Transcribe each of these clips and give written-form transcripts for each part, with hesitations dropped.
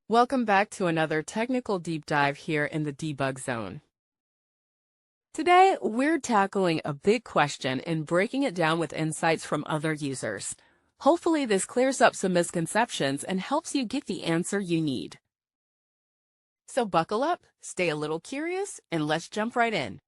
Welcome back to another technical deep dive here in the debug zone. Today, we're tackling a big question and breaking it down with insights from other users. Hopefully, this clears up some misconceptions and helps you get the answer you need. So buckle up, stay a little curious, and let's jump right in.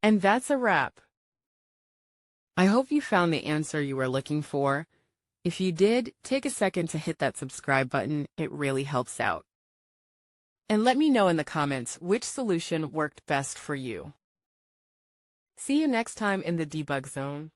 And that's a wrap. I hope you found the answer you were looking for. If you did, take a second to hit that subscribe button. It really helps out. And let me know in the comments which solution worked best for you. See you next time in the debug zone.